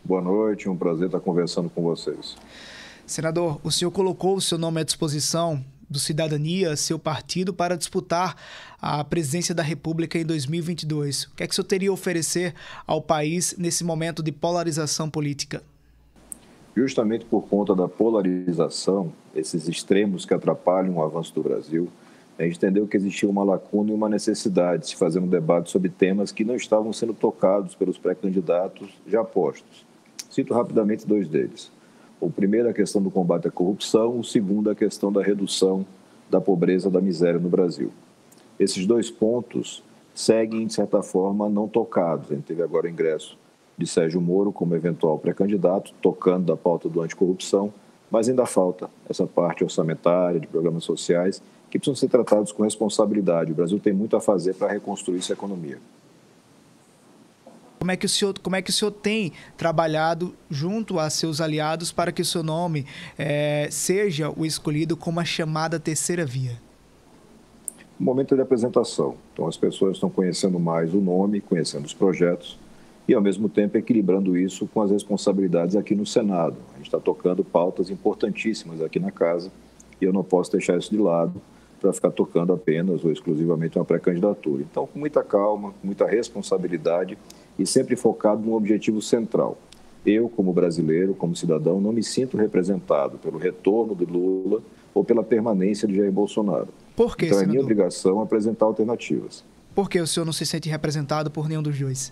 Boa noite, um prazer estar conversando com vocês. Senador, o senhor colocou o seu nome à disposição do Cidadania, seu partido, para disputar a presidência da República em 2022. O que é que o senhor teria a oferecer ao país nesse momento de polarização política? Justamente por conta da polarização, esses extremos que atrapalham o avanço do Brasil, a gente entendeu que existia uma lacuna e uma necessidade de se fazer um debate sobre temas que não estavam sendo tocados pelos pré-candidatos já postos. Cito rapidamente dois deles. O primeiro é a questão do combate à corrupção, o segundo é a questão da redução da pobreza, da miséria no Brasil. Esses dois pontos seguem, de certa forma, não tocados. A gente teve agora o ingresso de Sérgio Moro como eventual pré-candidato, tocando da pauta do anticorrupção, mas ainda falta essa parte orçamentária, de programas sociais, que precisam ser tratados com responsabilidade. O Brasil tem muito a fazer para reconstruir essa economia. Como é que o senhor tem trabalhado junto a seus aliados para que o seu nome seja o escolhido como a chamada terceira via? O momento de apresentação. Então, as pessoas estão conhecendo mais o nome, conhecendo os projetos e, ao mesmo tempo, equilibrando isso com as responsabilidades aqui no Senado. A gente está tocando pautas importantíssimas aqui na casa e eu não posso deixar isso de lado para ficar tocando apenas ou exclusivamente uma pré-candidatura. Então, com muita calma, com muita responsabilidade e sempre focado no objetivo central. Eu, como brasileiro, como cidadão, não me sinto representado pelo retorno de Lula ou pela permanência de Jair Bolsonaro. Por que, então, senador? É minha obrigação apresentar alternativas. Por que o senhor não se sente representado por nenhum dos dois?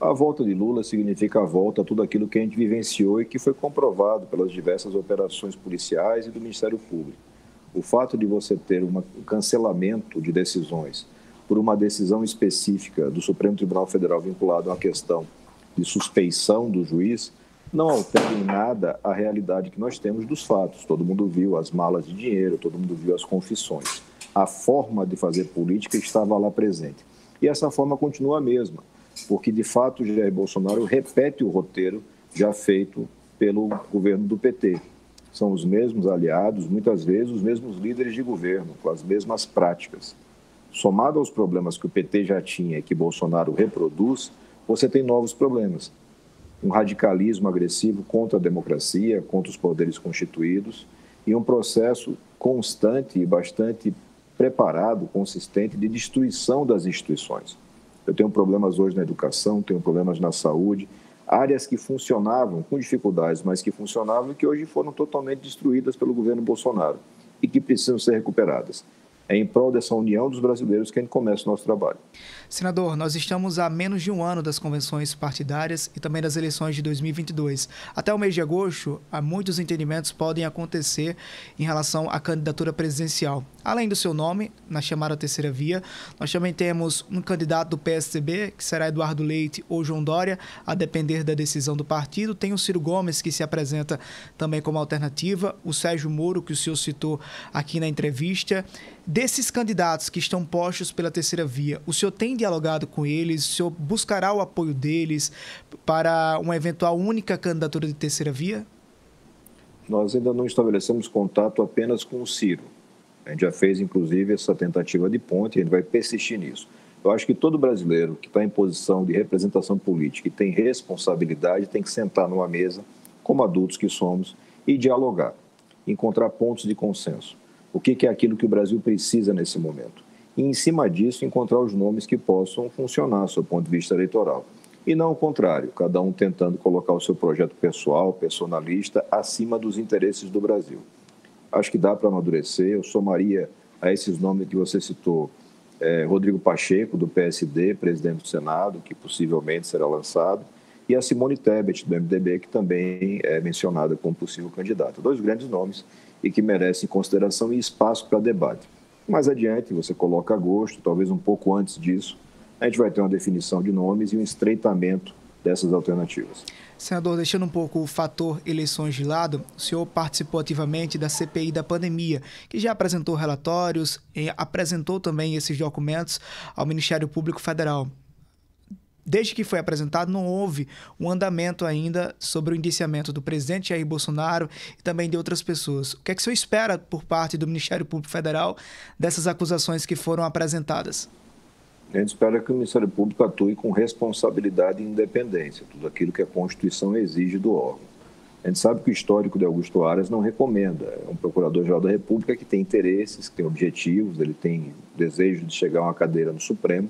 A volta de Lula significa a volta a tudo aquilo que a gente vivenciou e que foi comprovado pelas diversas operações policiais e do Ministério Público. O fato de você ter um cancelamento de decisões por uma decisão específica do Supremo Tribunal Federal vinculada a uma questão de suspeição do juiz, não altera em nada a realidade que nós temos dos fatos. Todo mundo viu as malas de dinheiro, todo mundo viu as confissões. A forma de fazer política estava lá presente. E essa forma continua a mesma, porque, de fato, Jair Bolsonaro repete o roteiro já feito pelo governo do PT. São os mesmos aliados, muitas vezes os mesmos líderes de governo, com as mesmas práticas. Somado aos problemas que o PT já tinha e que Bolsonaro reproduz, você tem novos problemas. Um radicalismo agressivo contra a democracia, contra os poderes constituídos e um processo constante e bastante preparado, consistente, de destruição das instituições. Eu tenho problemas hoje na educação, tenho problemas na saúde, áreas que funcionavam com dificuldades, mas que funcionavam e que hoje foram totalmente destruídas pelo governo Bolsonaro e que precisam ser recuperadas. É em prol dessa união dos brasileiros que a gente começa o nosso trabalho. Senador, nós estamos a menos de um ano das convenções partidárias e também das eleições de 2022. Até o mês de agosto, muitos entendimentos podem acontecer em relação à candidatura presidencial. Além do seu nome, na chamada terceira via, nós também temos um candidato do PSDB, que será Eduardo Leite ou João Dória, a depender da decisão do partido. Tem o Ciro Gomes, que se apresenta também como alternativa, o Sérgio Moro, que o senhor citou aqui na entrevista. Desses candidatos que estão postos pela terceira via, o senhor tem dialogado com eles? O senhor buscará o apoio deles para uma eventual única candidatura de terceira via? Nós ainda não estabelecemos contato apenas com o Ciro. A gente já fez, inclusive, essa tentativa de ponte e a gente vai persistir nisso. Eu acho que todo brasileiro que está em posição de representação política e tem responsabilidade tem que sentar numa mesa, como adultos que somos, e dialogar, encontrar pontos de consenso. O que é aquilo que o Brasil precisa nesse momento? E, em cima disso, encontrar os nomes que possam funcionar, do seu ponto de vista eleitoral. E não o contrário, cada um tentando colocar o seu projeto pessoal, personalista, acima dos interesses do Brasil. Acho que dá para amadurecer. Eu somaria a esses nomes que você citou, Rodrigo Pacheco, do PSD, presidente do Senado, que possivelmente será lançado, e a Simone Tebet, do MDB, que também é mencionada como possível candidata. Dois grandes nomes e que merecem consideração e espaço para debate. Mais adiante, você coloca agosto, talvez um pouco antes disso, a gente vai ter uma definição de nomes e um estreitamento dessas alternativas. Senador, deixando um pouco o fator eleições de lado, o senhor participou ativamente da CPI da pandemia, que já apresentou relatórios e apresentou também esses documentos ao Ministério Público Federal. Desde que foi apresentado, não houve um andamento ainda sobre o indiciamento do presidente Jair Bolsonaro e também de outras pessoas. O que é que o senhor espera por parte do Ministério Público Federal dessas acusações que foram apresentadas? A gente espera que o Ministério Público atue com responsabilidade e independência, tudo aquilo que a Constituição exige do órgão. A gente sabe que o histórico de Augusto Aras não recomenda. É um procurador-geral da República que tem interesses, que tem objetivos, ele tem desejo de chegar a uma cadeira no Supremo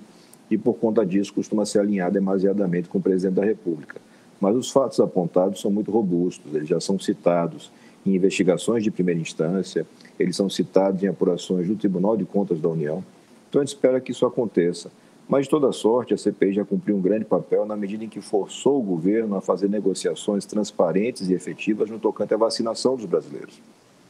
e, por conta disso, costuma ser alinhado demasiadamente com o presidente da República. Mas os fatos apontados são muito robustos, eles já são citados em investigações de primeira instância, eles são citados em apurações do Tribunal de Contas da União. Então, a gente espera que isso aconteça. Mas, de toda sorte, a CPI já cumpriu um grande papel na medida em que forçou o governo a fazer negociações transparentes e efetivas no tocante à vacinação dos brasileiros.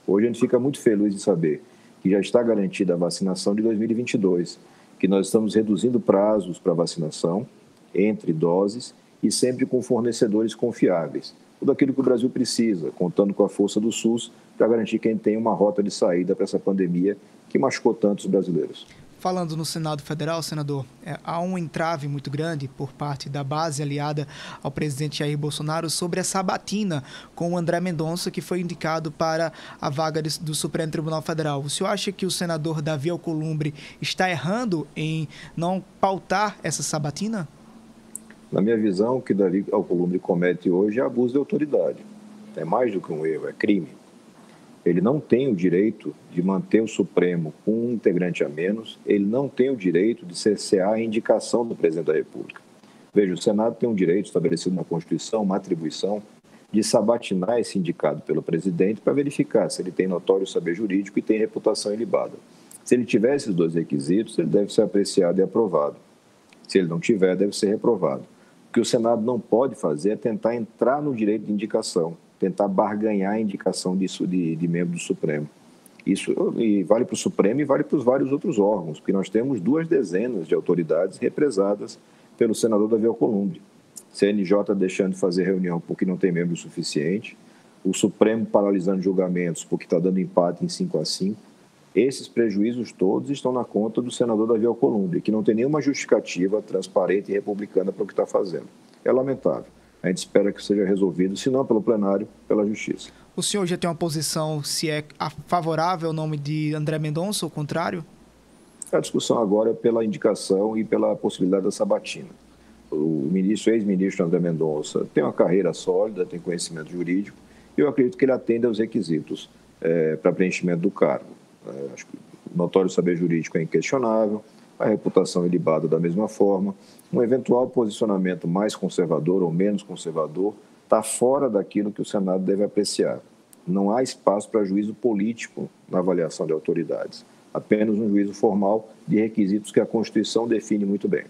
Hoje, a gente fica muito feliz de saber que já está garantida a vacinação de 2022, que nós estamos reduzindo prazos para vacinação entre doses e sempre com fornecedores confiáveis. Tudo aquilo que o Brasil precisa, contando com a força do SUS, para garantir que a gente tenha uma rota de saída para essa pandemia que machucou tantos brasileiros. Falando no Senado Federal, senador, há um entrave muito grande por parte da base aliada ao presidente Jair Bolsonaro sobre a sabatina com o André Mendonça, que foi indicado para a vaga do Supremo Tribunal Federal. O senhor acha que o senador Davi Alcolumbre está errando em não pautar essa sabatina? Na minha visão, o que Davi Alcolumbre comete hoje é abuso de autoridade. É mais do que um erro, é crime. Ele não tem o direito de manter o Supremo com um integrante a menos, ele não tem o direito de cercear a indicação do presidente da República. Veja, o Senado tem um direito estabelecido na Constituição, uma atribuição, de sabatinar esse indicado pelo presidente para verificar se ele tem notório saber jurídico e tem reputação ilibada. Se ele tiver esses dois requisitos, ele deve ser apreciado e aprovado. Se ele não tiver, deve ser reprovado. O que o Senado não pode fazer é tentar entrar no direito de indicação, tentar barganhar a indicação de membro do Supremo. Isso e vale para o Supremo e vale para os vários outros órgãos, porque nós temos 2 dezenas de autoridades represadas pelo senador Davi Alcolumbre. CNJ deixando de fazer reunião porque não tem membro suficiente, o Supremo paralisando julgamentos porque está dando empate em 5-5. Esses prejuízos todos estão na conta do senador Davi Alcolumbre, que não tem nenhuma justificativa transparente e republicana para o que está fazendo. É lamentável. A gente espera que seja resolvido, se não pelo plenário, pela Justiça. O senhor já tem uma posição se é favorável ao nome de André Mendonça ou contrário? A discussão agora é pela indicação e pela possibilidade da sabatina. O ex-ministro André Mendonça tem uma carreira sólida, tem conhecimento jurídico, e eu acredito que ele atende aos requisitos para preenchimento do cargo. Acho que o notório saber jurídico é inquestionável, a reputação ilibada da mesma forma, um eventual posicionamento mais conservador ou menos conservador está fora daquilo que o Senado deve apreciar. Não há espaço para juízo político na avaliação de autoridades, apenas um juízo formal de requisitos que a Constituição define muito bem.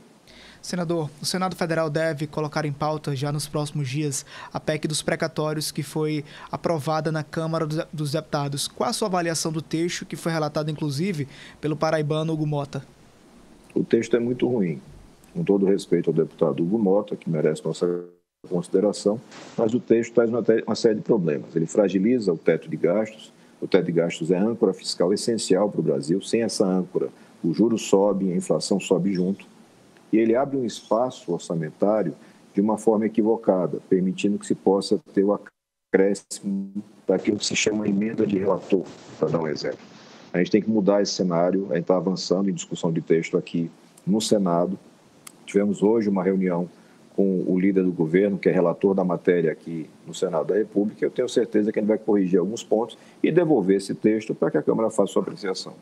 Senador, o Senado Federal deve colocar em pauta já nos próximos dias a PEC dos precatórios que foi aprovada na Câmara dos Deputados. Qual a sua avaliação do texto que foi relatado, inclusive, pelo paraibano Hugo Mota? O texto é muito ruim. Com todo respeito ao deputado Hugo Mota, que merece nossa consideração, mas o texto traz uma série de problemas. Ele fragiliza o teto de gastos. O teto de gastos é a âncora fiscal essencial para o Brasil. Sem essa âncora, o juros sobe, a inflação sobe junto. E ele abre um espaço orçamentário de uma forma equivocada, permitindo que se possa ter o acréscimo daquilo que se chama emenda de relator, para dar um exemplo. A gente tem que mudar esse cenário, a gente está avançando em discussão de texto aqui no Senado. Tivemos hoje uma reunião com o líder do governo, que é relator da matéria aqui no Senado da República. Eu tenho certeza que ele vai corrigir alguns pontos e devolver esse texto para que a Câmara faça sua apreciação.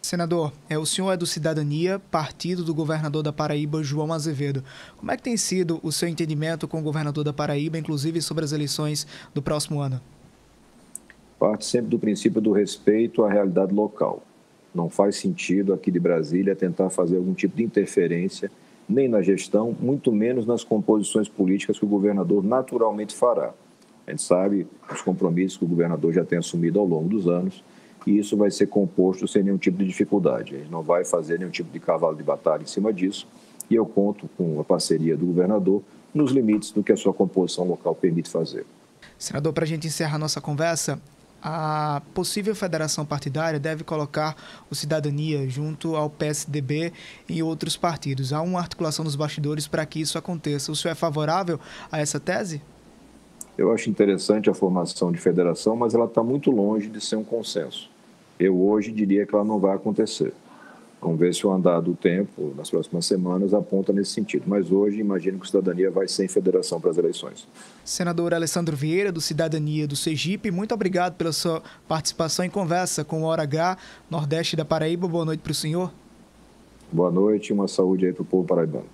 Senador, o senhor é do Cidadania, partido do governador da Paraíba, João Azevedo. Como é que tem sido o seu entendimento com o governador da Paraíba, inclusive sobre as eleições do próximo ano? Parte sempre do princípio do respeito à realidade local. Não faz sentido aqui de Brasília tentar fazer algum tipo de interferência, nem na gestão, muito menos nas composições políticas que o governador naturalmente fará. A gente sabe os compromissos que o governador já tem assumido ao longo dos anos, e isso vai ser composto sem nenhum tipo de dificuldade. A gente não vai fazer nenhum tipo de cavalo de batalha em cima disso, e eu conto com a parceria do governador nos limites do que a sua composição local permite fazer. Senador, para a gente encerrar nossa conversa, a possível federação partidária deve colocar o Cidadania junto ao PSDB e outros partidos. Há uma articulação nos bastidores para que isso aconteça. O senhor é favorável a essa tese? Eu acho interessante a formação de federação, mas ela está muito longe de ser um consenso. Eu hoje diria que ela não vai acontecer. Vamos ver se o andar do tempo, nas próximas semanas, aponta nesse sentido. Mas hoje, imagino que o Cidadania vai sem federação para as eleições. Senador Alessandro Vieira, do Cidadania do Sergipe, muito obrigado pela sua participação em conversa com o Hora H, Nordeste da Paraíba. Boa noite para o senhor. Boa noite e uma saúde aí para o povo paraibano.